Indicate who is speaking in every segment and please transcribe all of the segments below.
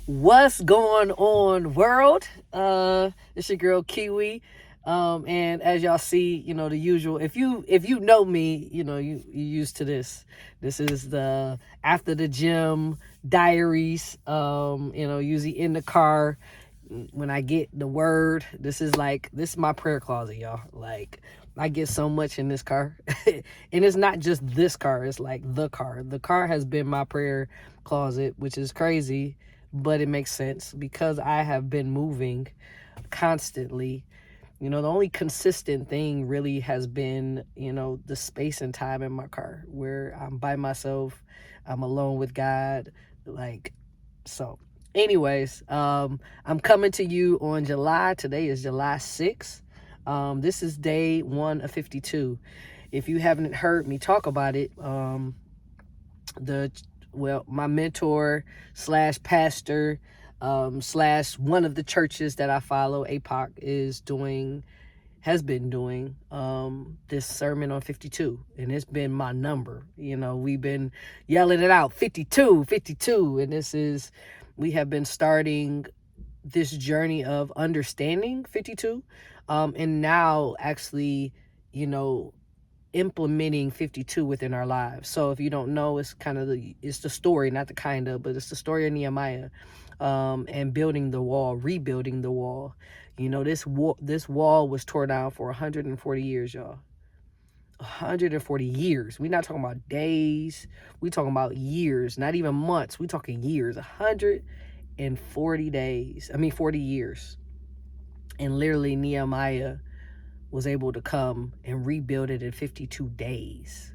Speaker 1: What's going on, world? It's your girl Kiwi. And as y'all see, the usual. If you know me, you used to this. This is the after the gym diaries. Usually in the car when I get the word. This is my prayer closet, y'all. Like, I get so much in this car. And it's not just this car, it's like the car. The car has been my prayer closet, which is crazy, but it makes sense because I have been moving constantly. The only consistent thing really has been, the space and time in my car where I'm by myself, I'm alone with God. So anyways, I'm coming to you on today is July 6th. This is day 1 of 52. If you haven't heard me talk about it, my mentor slash pastor slash one of the churches that I follow, APOC, has been doing this sermon on 52, and it's been my number. We've been yelling it out, 52, 52, and we have been starting this journey of understanding 52, and now actually, implementing 52 within our lives. So if you don't know, it's the story, not but it's the story of Nehemiah, and building the wall, rebuilding the wall. This wall was torn down for 140 years, y'all. 140 years. We're not talking about days. We're talking about years, not even months. We're talking years. 140 days. 40 years. And literally Nehemiah was able to come and rebuild it in 52 days.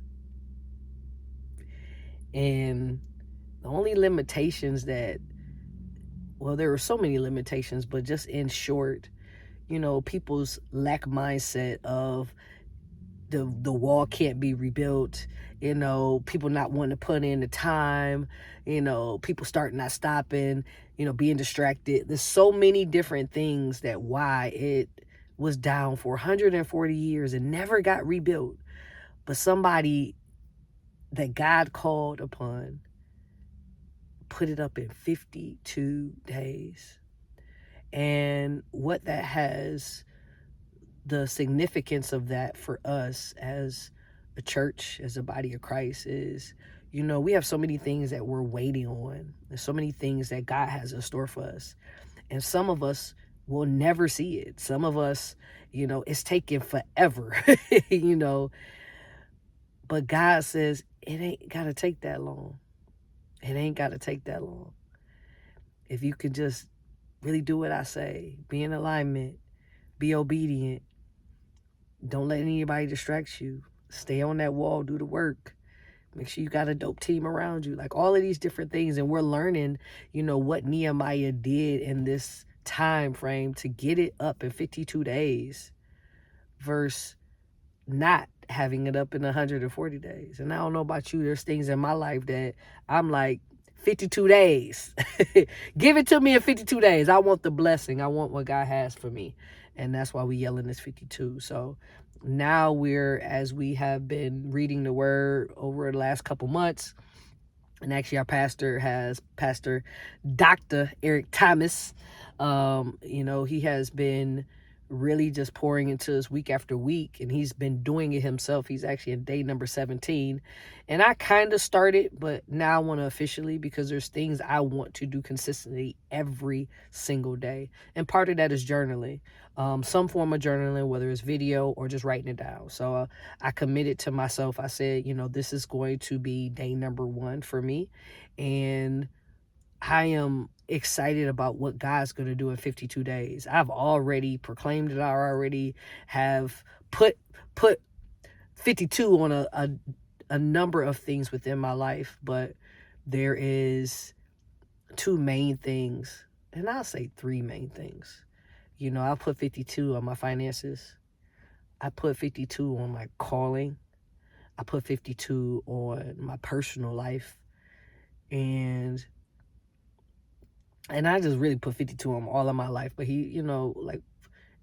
Speaker 1: And the only limitations there were so many limitations, but just in short, people's lack mindset of the wall can't be rebuilt, people not wanting to put in the time, people starting not stopping, being distracted. There's so many different things that why it was down for 140 years and never got rebuilt. But somebody that God called upon put it up in 52 days. And what that has, the significance of that for us as a church, as a body of Christ, is, we have so many things that we're waiting on. There's so many things that God has in store for us. And some of us will never see it. Some of us, it's taking forever, But God says, it ain't got to take that long. It ain't got to take that long. If you can just really do what I say, be in alignment, be obedient, don't let anybody distract you, stay on that wall, do the work, make sure you got a dope team around you, like all of these different things. And we're learning, what Nehemiah did in this time frame to get it up in 52 days versus not having it up in 140 days. And I don't know about you, there's things in my life that I'm like, 52 days. Give it to me in 52 days. I want the blessing. I want what God has for me. And that's why we yelling this 52. So now as we have been reading the word over the last couple months, and actually our Pastor Dr. Eric Thomas, he has been really just pouring into us week after week, and he's been doing it himself. He's actually in day number 17, and I kind of started, but now I want to officially, because there's things I want to do consistently every single day, and part of that is journaling, some form of journaling, whether it's video or just writing it down. So I committed to myself. I said, this is going to be day number 1 for me, and I am excited about what God's going to do in 52 days. I've already proclaimed it. I already have put 52 on a number of things within my life, but there is 2 main things, and I'll say 3 main things. I put 52 on my finances. I put 52 on my calling. I put 52 on my personal life. And I just really put 52 on all of my life. But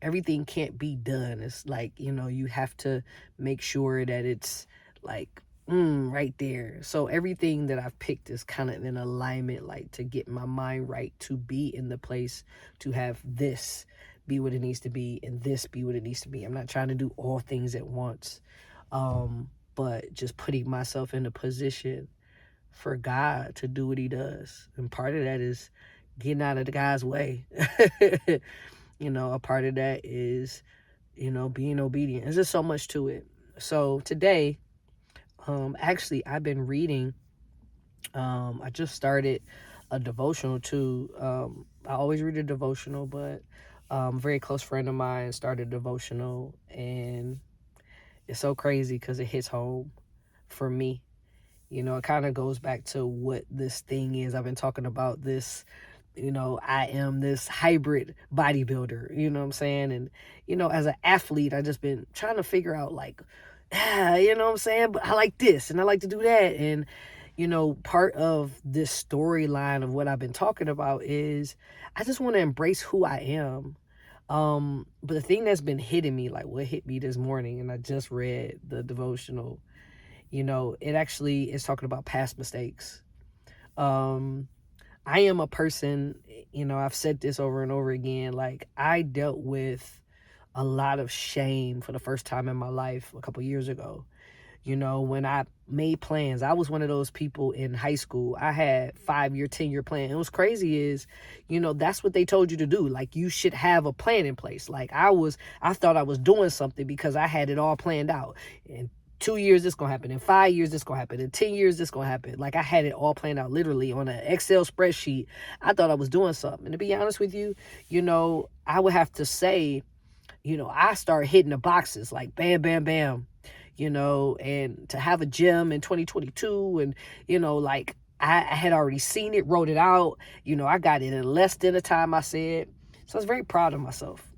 Speaker 1: everything can't be done. It's like, you have to make sure that it's like right there. So everything that I've picked is kind of in alignment, like to get my mind right, to be in the place, to have this be what it needs to be and this be what it needs to be. I'm not trying to do all things at once, but just putting myself in a position for God to do what he does. And part of that is getting out of the guy's way. A part of that is, being obedient. There's just so much to it. So today, actually, I've been reading. I just started a devotional too. I always read a devotional, but a very close friend of mine started a devotional, and it's so crazy because it hits home for me. It kind of goes back to what this thing is. I've been talking about this. I am this hybrid bodybuilder, you know what I'm saying? And, as an athlete, I just been trying to figure out like, you know what I'm saying? But I like this and I like to do that. And, part of this storyline of what I've been talking about is I just want to embrace who I am. But the thing that's been hitting me, like what hit me this morning, and I just read the devotional, it actually is talking about past mistakes. I am a person, I've said this over and over again, like I dealt with a lot of shame for the first time in my life a couple years ago. When I made plans, I was one of those people in high school. I had 5-year, 10-year plan. And what's crazy is, that's what they told you to do. Like you should have a plan in place. Like I thought I was doing something because I had it all planned out. And 2 years, this gonna happen. In 5 years, this gonna happen. In 10 years, this gonna happen. Like I had it all planned out, literally on an Excel spreadsheet. I thought I was doing something. And to be honest with you, I would have to say, I started hitting the boxes like bam, bam, bam, and to have a gym in 2022 and, like I had already seen it, wrote it out. I got it in less than the time I said. So I was very proud of myself,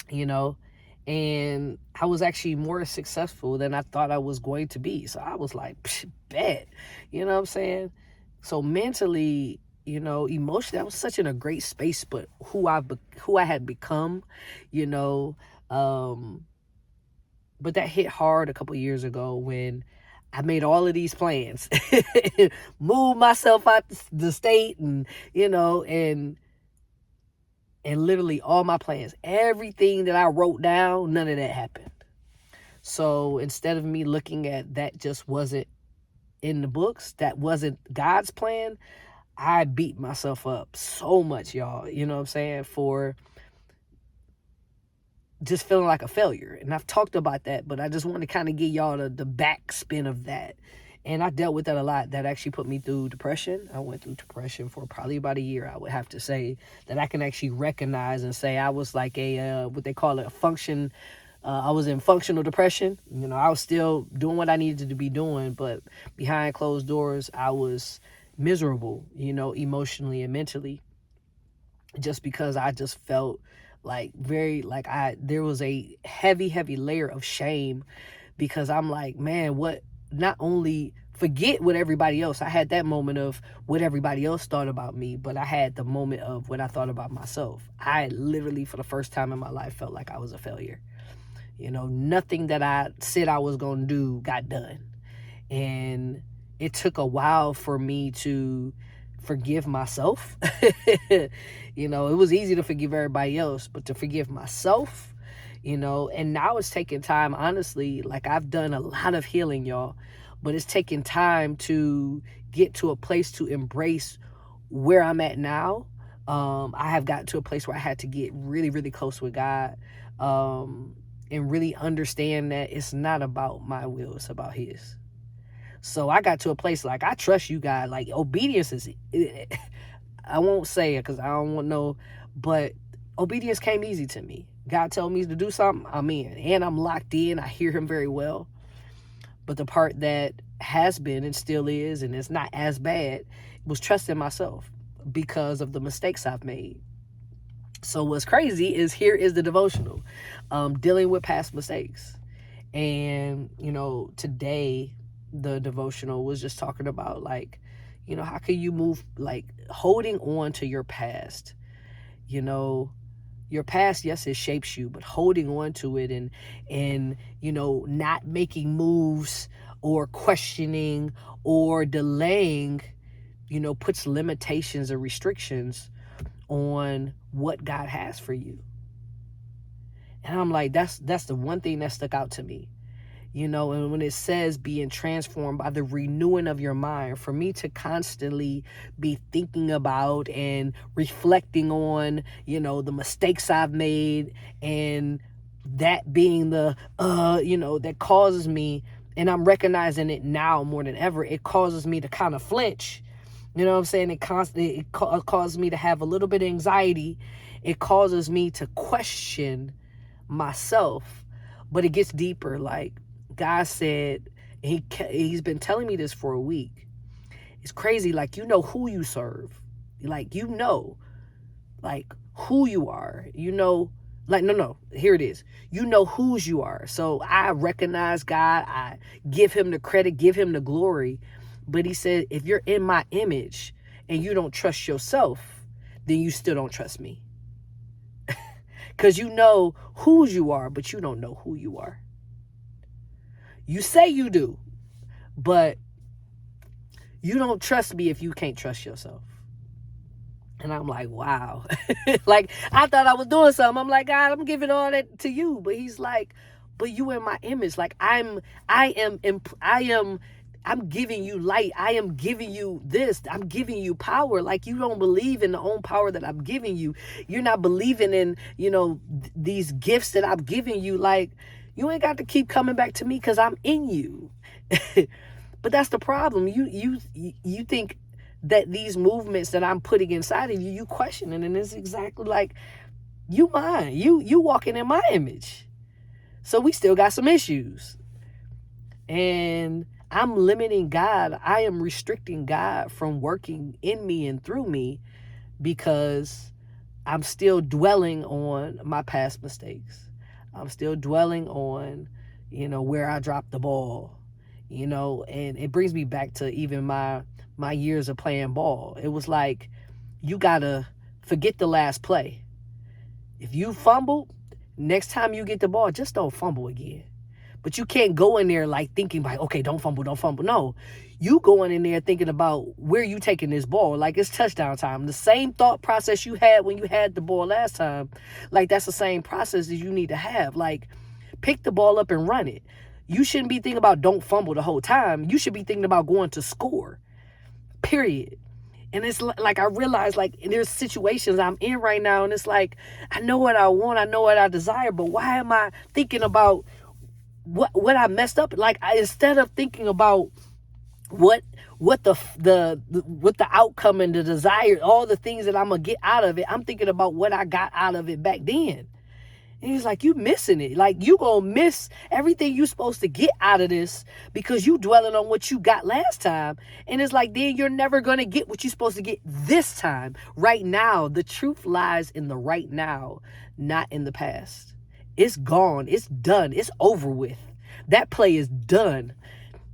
Speaker 1: and I was actually more successful than I thought I was going to be. So I was like, bet, you know what I'm saying? So mentally, emotionally, I was such in a great space, but who I had become, but that hit hard a couple years ago when I made all of these plans, moved myself out the state and, and literally all my plans, everything that I wrote down, none of that happened. So instead of me looking at that just wasn't in the books, that wasn't God's plan, I beat myself up so much, y'all, you know what I'm saying, for just feeling like a failure. And I've talked about that, but I just want to kind of give y'all the backspin of that. And I dealt with that a lot. That actually put me through depression. I went through depression for probably about a year, I would have to say, that I can actually recognize and say I was like what they call a function. I was in functional depression. I was still doing what I needed to be doing, but behind closed doors, I was miserable, emotionally and mentally, just because I just felt like there was a heavy layer of shame, because I'm like, man, what, not only forget what everybody else, I had that moment of what everybody else thought about me, but I had the moment of what I thought about myself. I literally, for the first time in my life, felt like I was a failure. Nothing that I said I was going to do got done. And it took a while for me to forgive myself. It was easy to forgive everybody else, but to forgive myself, and now it's taking time, honestly. Like I've done a lot of healing, y'all, but it's taking time to get to a place to embrace where I'm at now. I have gotten to a place where I had to get really, really close with God, and really understand that it's not about my will, it's about his. So I got to a place like, I trust you, God. Like obedience is, I won't say it because I don't want no, but obedience came easy to me. God told me to do something, I'm in. And I'm locked in. I hear him very well. But the part that has been and still is, and it's not as bad, was trusting myself because of the mistakes I've made. So what's crazy is, here is the devotional, dealing with past mistakes. And, today the devotional was just talking about like, how can you move, like holding on to your past, your past, yes, it shapes you, but holding on to it and not making moves or questioning or delaying, puts limitations or restrictions on what God has for you. And I'm like, that's the one thing that stuck out to me. And when it says being transformed by the renewing of your mind, for me to constantly be thinking about and reflecting on, the mistakes I've made, and that being that causes me, and I'm recognizing it now more than ever, it causes me to kind of flinch. You know what I'm saying? It causes me to have a little bit of anxiety. It causes me to question myself. But it gets deeper. Like God said, he's been telling me this for a week. It's crazy. Like, who you serve. Like, like who you are. Like, no, here it is. Whose you are. So I recognize God. I give him the credit, give him the glory. But he said, if you're in my image and you don't trust yourself, then you still don't trust me. Because you know whose you are, but you don't know who you are. You say you do, but you don't trust me if you can't trust yourself. And I'm like, wow. Like, I thought I was doing something. I'm like, God, I'm giving all that to you. But he's like, but you in my image. Like, I'm giving you light. I am giving you this. I'm giving you power. Like, you don't believe in the own power that I'm giving you. You're not believing in, these gifts that I'm giving you. Like, you ain't got to keep coming back to me because I'm in you. But that's the problem. You think that these movements that I'm putting inside of you, you questioning, and it's exactly like, you mine. You walking in my image. So we still got some issues. And I'm limiting God. I am restricting God from working in me and through me because I'm still dwelling on my past mistakes. I'm still dwelling on, where I dropped the ball, and it brings me back to even my years of playing ball. It was like, you gotta forget the last play. If you fumble, next time you get the ball, just don't fumble again. But you can't go in there like thinking like, okay, don't fumble. No, you going in there thinking about where you taking this ball. Like, it's touchdown time. The same thought process you had when you had the ball last time, like, that's the same process that you need to have. Like, pick the ball up and run it. You shouldn't be thinking about don't fumble the whole time. You should be thinking about going to score, period. And it's like, I realize, like, there's situations I'm in right now, and it's like, I know what I want, I know what I desire, but why am I thinking about what I messed up? Like, instead of thinking about what the outcome and the desire, all the things that I'm gonna get out of it, I'm thinking about what I got out of it back then. And he's like, you missing it. Like, you gonna miss everything you supposed to get out of this because you dwelling on what you got last time. And it's like, then you're never gonna get what you're supposed to get this time. Right now, the truth lies in the right now, not in the past. It's gone. It's done. It's over with. That play is done.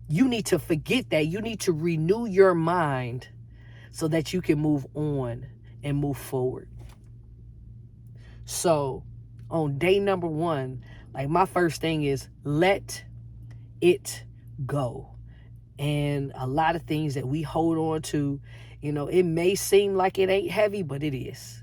Speaker 1: You need to forget that. You need to renew your mind so that you can move on and move forward. So on day number 1, like, my first thing is let it go. And a lot of things that we hold on to, it may seem like it ain't heavy, but it is.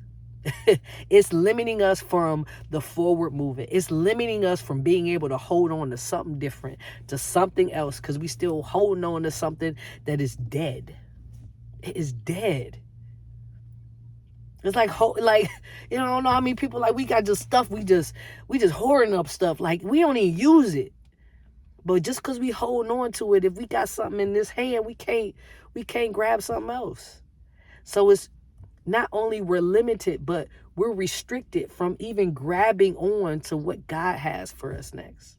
Speaker 1: It's limiting us from the forward movement. It's limiting us from being able to hold on to something different, to something else, because we still holding on to something that is dead. It is dead. It's like, I don't know how many people, like, we got just stuff, we just hoarding up stuff, like, we don't even use it. But just because we holding on to it, if we got something in this hand, we can't grab something else. So it's not only we're limited, but we're restricted from even grabbing on to what God has for us next.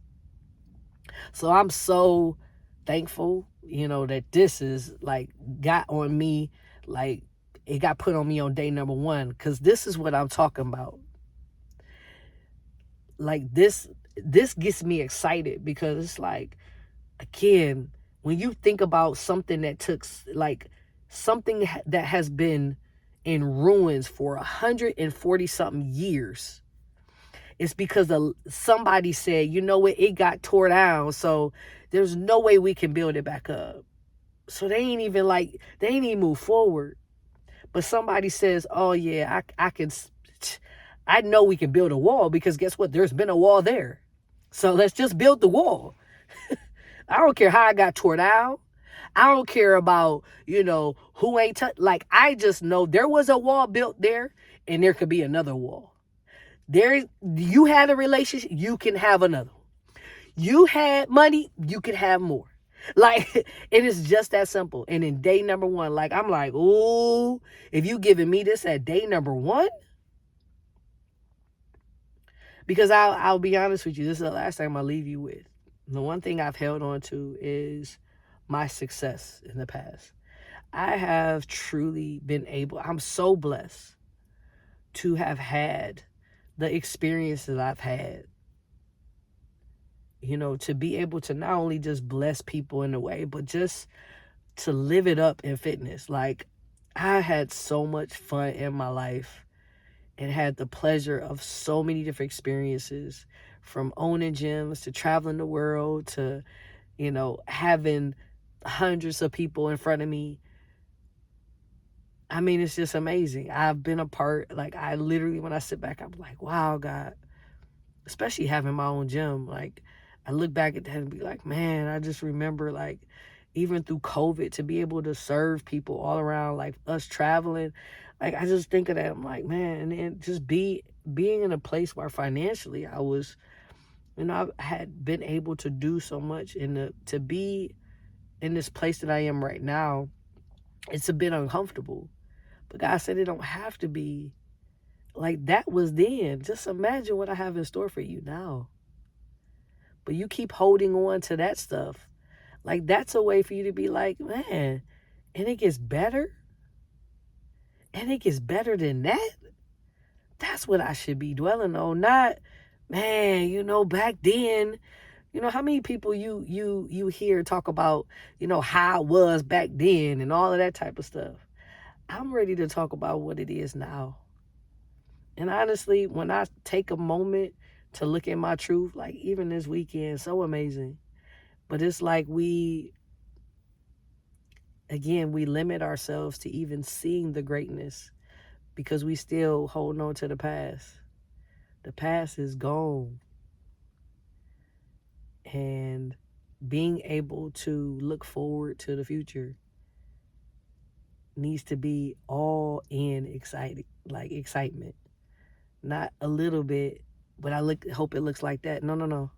Speaker 1: So I'm so thankful, that this is like got on me, like it got put on me on day number 1, because this is what I'm talking about. Like, this gets me excited, because it's like, again, when you think about something that took, like, something that has been in ruins for 140 something years, It's because somebody said, you know what, it got tore down, so there's no way we can build it back up. So they ain't even move forward. But somebody says, oh yeah, I know we can build a wall, because guess what? There's been a wall there. So let's just build the wall. I don't care how I got tore down. I don't care about, who ain't like, I just know there was a wall built there, and there could be another wall. You had a relationship, you can have another one. You had money, you could have more. Like, it is just that simple. And in day number 1, like, I'm like, ooh, if you giving me this at day number 1, because I'll be honest with you, this is the last time I leave you with. The one thing I've held on to is my success in the past. I have truly been I'm so blessed to have had the experience that I've had. To be able to not only just bless people in a way, but just to live it up in fitness. Like, I had so much fun in my life and had the pleasure of so many different experiences, from owning gyms to traveling the world to, having hundreds of people in front of me. I mean, it's just amazing. I've been a part, like, I literally, when I sit back, I'm like, wow, God, especially having my own gym. Like, I look back at that and be like, man, I just remember, like, even through COVID, to be able to serve people all around, like us traveling. Like, I just think of that. I'm like, man, and just being in a place where financially I was, I had been able to do so much, and to be in this place that I am right now, it's a bit uncomfortable. But God said it don't have to be. Like, that was then. Just imagine what I have in store for you now. But you keep holding on to that stuff. Like, that's a way for you to be like, man, and it gets better? And it gets better than that? That's what I should be dwelling on. Not, man, back then, how many people you hear talk about, how it was back then and all of that type of stuff. I'm ready to talk about what it is now. And honestly, when I take a moment to look at my truth, like even this weekend, so amazing. But it's like we limit ourselves to even seeing the greatness because we still hold on to the past. The past is gone. And being able to look forward to the future needs to be all in excitement. Not a little bit, but I hope it looks like that. No.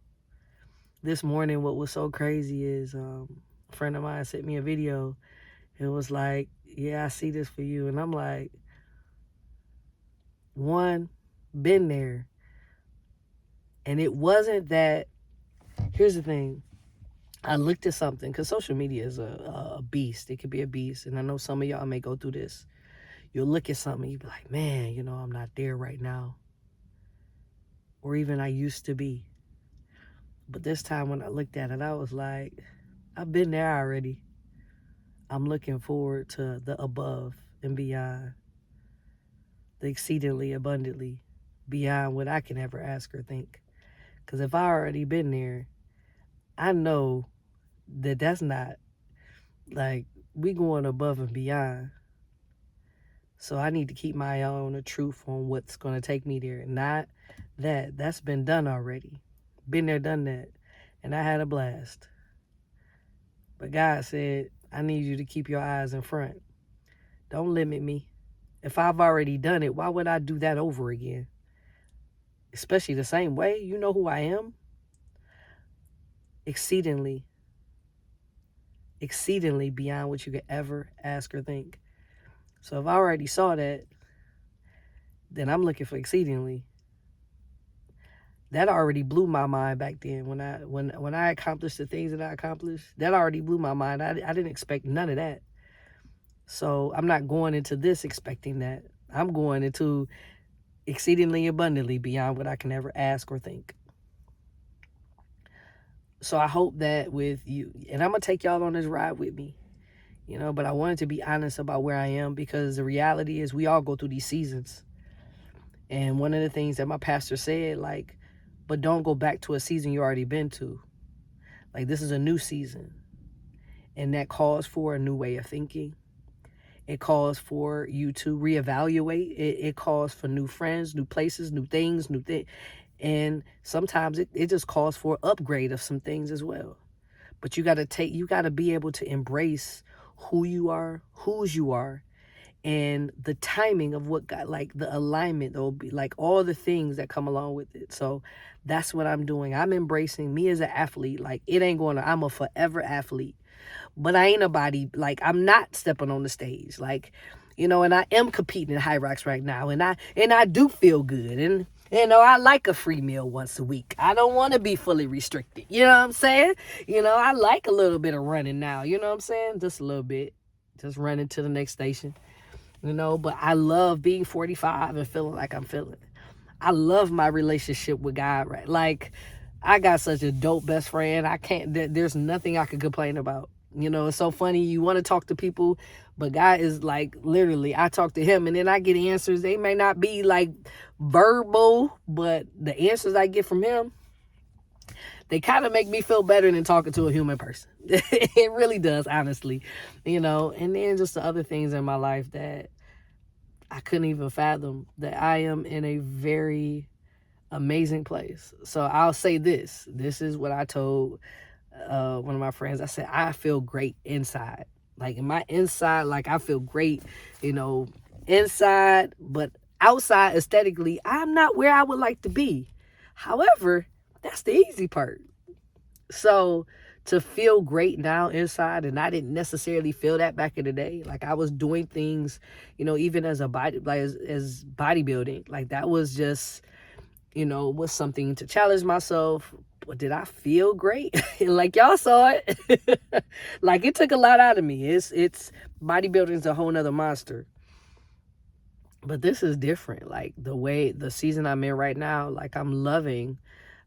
Speaker 1: This morning, what was so crazy is a friend of mine sent me a video. It was like, yeah, I see this for you. And I'm like, one, been there. And it wasn't that. Here's the thing. I looked at something, because social media is a beast. It could be a beast. And I know some of y'all may go through this. You'll look at something, you'll be like, man, I'm not there right now. Or even I used to be. But this time when I looked at it, I was like, I've been there already. I'm looking forward to the above and beyond. The exceedingly abundantly beyond what I can ever ask or think. Because if I already been there, I know that that's not, like, we going above and beyond. So I need to keep my eye on the truth on what's going to take me there. Not that. That's been done already. Been there, done that. And I had a blast. But God said, I need you to keep your eyes in front. Don't limit me. If I've already done it, why would I do that over again? Especially the same way. You know who I am? Exceedingly beyond what you could ever ask or think. So if I already saw that, then I'm looking for exceedingly. That already blew my mind back then. When I accomplished the things that I accomplished, that already blew my mind. I didn't expect none of that. So I'm not going into this expecting that. I'm going into exceedingly abundantly beyond what I can ever ask or think. So I hope that with you, and I'm going to take y'all on this ride with me, but I wanted to be honest about where I am, because the reality is we all go through these seasons. And one of the things that my pastor said, like, but don't go back to a season you already been to. Like, this is a new season. And that calls for a new way of thinking. It calls for you to reevaluate. It calls for new friends, new places, new things, new things. And sometimes it just calls for upgrade of some things as well. But you got to be able to embrace who you are, whose you are, and the timing of what got, like the alignment, there'll be like all the things that come along with it. So that's what I'm doing. I'm embracing me as an athlete. Like, I'm a forever athlete, but I ain't a body, like I'm not stepping on the stage. Like, and I am competing in high rocks right now. And I do feel good. And, I like a free meal once a week. I don't want to be fully restricted. You know what I'm saying? I like a little bit of running now. You know what I'm saying? Just a little bit. Just running to the next station. But I love being 45 and feeling like I'm feeling. I love my relationship with God, right? Like, I got such a dope best friend. There's nothing I could complain about. It's so funny. You want to talk to people, but God is like, literally, I talk to him and then I get answers. They may not be like verbal, but the answers I get from him, they kind of make me feel better than talking to a human person. It really does, honestly. And then just the other things in my life that I couldn't even fathom, that I am in a very amazing place. So I'll say this. This is what I told one of my friends. I said, I feel great inside. Like, in my inside, like, I feel great, inside, but outside aesthetically, I'm not where I would like to be. However, that's the easy part. So to feel great now inside, and I didn't necessarily feel that back in the day. Like, I was doing things, even as a as bodybuilding, like that was just, was something to challenge myself. But did I feel great? Like, y'all saw it. Like, it took a lot out of me. It's bodybuilding is a whole nother monster. But this is different. Like, the season I'm in right now, like, I'm loving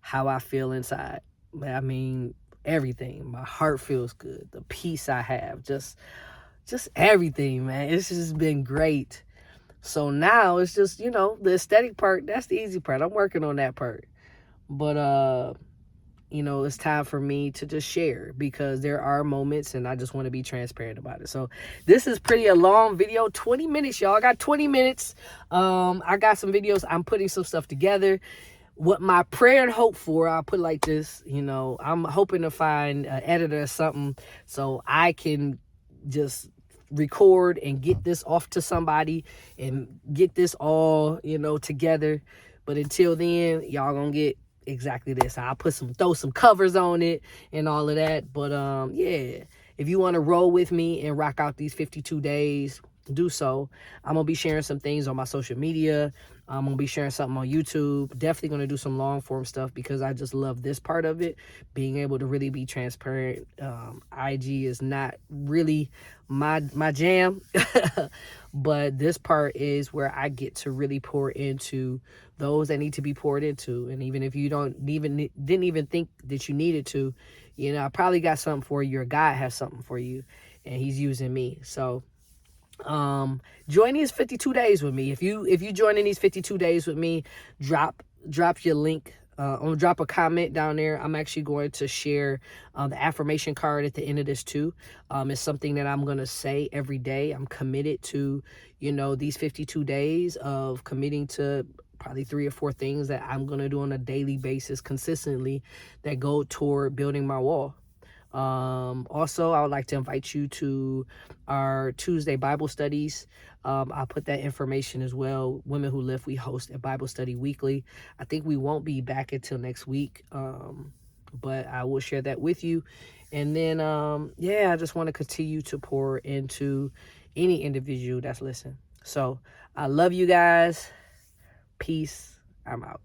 Speaker 1: how I feel inside. I mean, everything. My heart feels good. The peace I have, just everything, man. It's just been great. So now it's just, the aesthetic part, that's the easy part. I'm working on that part. But it's time for me to just share, because there are moments and I just want to be transparent about it. So this is a long video, 20 minutes, y'all. I got 20 minutes. I got some videos. I'm putting some stuff together. What my prayer and hope for, I'll put it like this, I'm hoping to find an editor or something so I can just record and get this off to somebody and get this all, together. But until then, y'all gonna get exactly this. I'll throw some covers on it and all of that. But yeah, if you want to roll with me and rock out these 52 days, do so. I'm gonna be sharing some things on my social media. I'm gonna be sharing something on YouTube. Definitely gonna do some long form stuff, because I just love this part of it, being able to really be transparent. IG is not really my jam, but this part is where I get to really pour into those that need to be poured into. And even if you didn't even think that you needed to, I probably got something for you, or God has something for you, and he's using me. So join these 52 days with me. If you join in these 52 days with me, drop your link, or drop a comment down there. I'm actually going to share the affirmation card at the end of this too. It's something that I'm going to say every day. I'm committed to, these 52 days of committing to probably 3 or 4 things that I'm going to do on a daily basis consistently that go toward building my wall. Also, I would like to invite you to our Tuesday Bible studies. I'll put that information as well. Women Who Lift, we host a Bible study weekly. I think we won't be back until next week, but I will share that with you. And then, yeah, I just want to continue to pour into any individual that's listening. So I love you guys. Peace. I'm out.